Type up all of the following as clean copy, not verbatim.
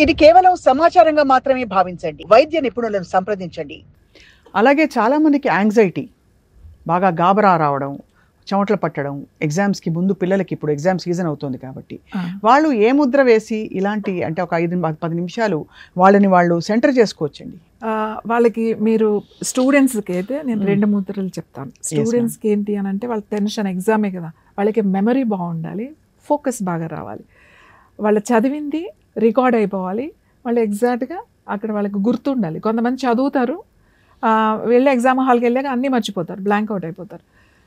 ఇది కేవలం సమాచారంగా మాత్రమే భావించండి. వైద్య నిపుణులను సంప్రదించండి. అలాగే చాలామందికి యాంగ్జైటీ, బాగా గాబరా రావడం, చెమటలు పట్టడం, ఎగ్జామ్స్కి ముందు పిల్లలకి ఇప్పుడు ఎగ్జామ్ సీజన్ అవుతుంది కాబట్టి వాళ్ళు ఏ ముద్ర వేసి ఇలాంటి అంటే ఒక 5-10 నిమిషాలు వాళ్ళని వాళ్ళు సెంటర్ చేసుకోవచ్చండి. వాళ్ళకి మీరు స్టూడెంట్స్కి అయితే నేను 2 ముద్రలు చెప్తాను. స్టూడెంట్స్కి ఏంటి అని అంటే వాళ్ళ టెన్షన్, ఎగ్జామే కదా, వాళ్ళకి మెమరీ బాగుండాలి, ఫోకస్ బాగా రావాలి, వాళ్ళ చదివింది రికార్డ్ అయిపోవాలి, వాళ్ళు ఎగ్జాక్ట్గా అక్కడ వాళ్ళకి గుర్తుండాలి. కొంతమంది చదువుతారు, వెళ్ళి ఎగ్జామ్ హాల్కి వెళ్ళాక అన్నీ మర్చిపోతారు, బ్లాంక్ అవుట్ అయిపోతారు.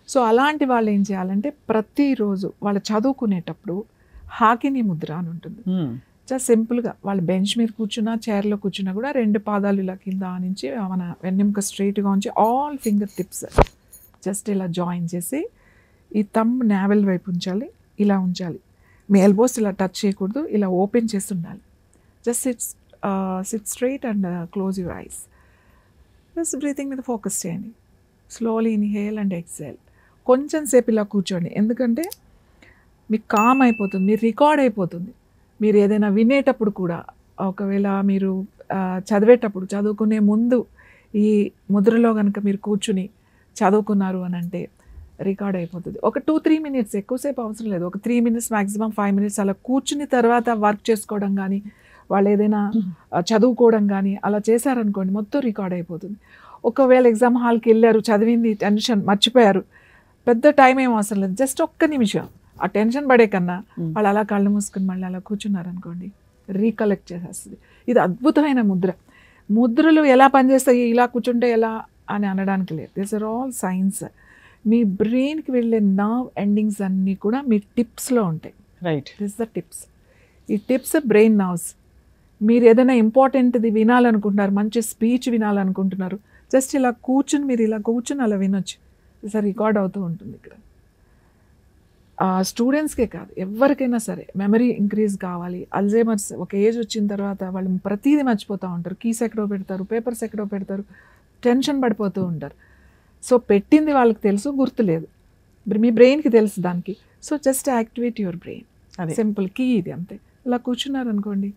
సో అలాంటి వాళ్ళు ఏం చేయాలంటే ప్రతిరోజు వాళ్ళు చదువుకునేటప్పుడు హాకిని ముద్ర అని ఉంటుంది. జస్ట్ సింపుల్గా వాళ్ళు బెంచ్ మీద కూర్చున్నా, చైర్లో కూర్చున్నా కూడా 2 పాదాలు ఇలా కింద నుంచి మన వెన్నెముక స్ట్రైట్గా ఉంచి ఆల్ ఫింగర్ టిప్స్ జస్ట్ ఇలా జాయిన్ చేసి ఈ థంబ్ నావెల్ వైపు ఉంచాలి, ఇలా ఉంచాలి, మీ ఎల్బోస్ ఇలా టచ్ చేయకూడదు, ఇలా ఓపెన్ చేసి ఉండాలి. Just SIT straight and close your eyes. Just breathing మీద ఫోకస్ చేయండి. Slowly inhale and exhale. కొంచెం సేపు ఇలా కూర్చోండి, ఎందుకంటే మీకు కామ్ అయిపోతుంది, మీరు రికార్డ్ అయిపోతుంది. మీరు ఏదైనా వినేటప్పుడు కూడా, ఒకవేళ మీరు చదివేటప్పుడు, చదువుకునే ముందు ఈ ముద్రలో కనుక మీరు కూర్చుని చదువుకున్నారు అని అంటే రికార్డ్ అయిపోతుంది. ఒక 2-3 మినిట్స్, ఎక్కువసేపు అవసరం లేదు, ఒక 3 మినిట్స్ మ్యాక్సిమం 5 మినిట్స్ అలా కూర్చుని తర్వాత వర్క్ చేసుకోవడం కానీ, వాళ్ళు ఏదైనా చదువుకోవడం కానీ అలా చేశారనుకోండి, మొత్తం రికార్డ్ అయిపోతుంది. ఒకవేళ ఎగ్జామ్ హాల్కి వెళ్ళారు, చదివింది టెన్షన్ మర్చిపోయారు, పెద్ద టైం ఏం అవసరం లేదు, జస్ట్ ఒక్క నిమిషం ఆ టెన్షన్ పడే కన్నా వాళ్ళు అలా కళ్ళు మూసుకుని మళ్ళీ అలా కూర్చున్నారనుకోండి, రీకలెక్ట్ చేసేస్తుంది. ఇది అద్భుతమైన ముద్ర. ముద్రలు ఎలా పనిచేస్తాయి, ఇలా కూర్చుంటే ఎలా అని అనడానికి లేదు, దిస్ ఆర్ ఆల్ సైన్స్. మీ బ్రెయిన్కి వెళ్ళే నర్వ్ ఎండింగ్స్ అన్నీ కూడా మీ టిప్స్లో ఉంటాయి. Right, this the tips. ఈ టిప్స్ బ్రెయిన్ నర్వ్స్. మీరు ఏదైనా ఇంపార్టెంట్ది వినాలనుకుంటున్నారు, మంచి స్పీచ్ వినాలనుకుంటున్నారు, జస్ట్ ఇలా కూర్చుని మీరు ఇలా కూర్చుని అలా వినొచ్చు, ఇది రికార్డ్ అవుతూ ఉంటుంది ఇక్కడ. స్టూడెంట్స్కే కాదు, ఎవరికైనా సరే మెమరీ ఇంక్రీజ్ కావాలి. అల్జైమర్స్ ఒక ఏజ్ వచ్చిన తర్వాత వాళ్ళు ప్రతిదీ మర్చిపోతూ ఉంటారు, కీస్ ఎక్కడో పెడతారు, పేపర్స్ ఎక్కడో పెడతారు, టెన్షన్ పడిపోతూ ఉంటారు. సో పెట్టింది వాళ్ళకి తెలుసు, గుర్తులేదు, మీ బ్రెయిన్కి తెలుసు దానికి. So just activate your brain, simple key ఇది, అంతే. ఇలా కూర్చున్నారనుకోండి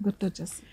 గుర్తొచ్చేస్తుంది.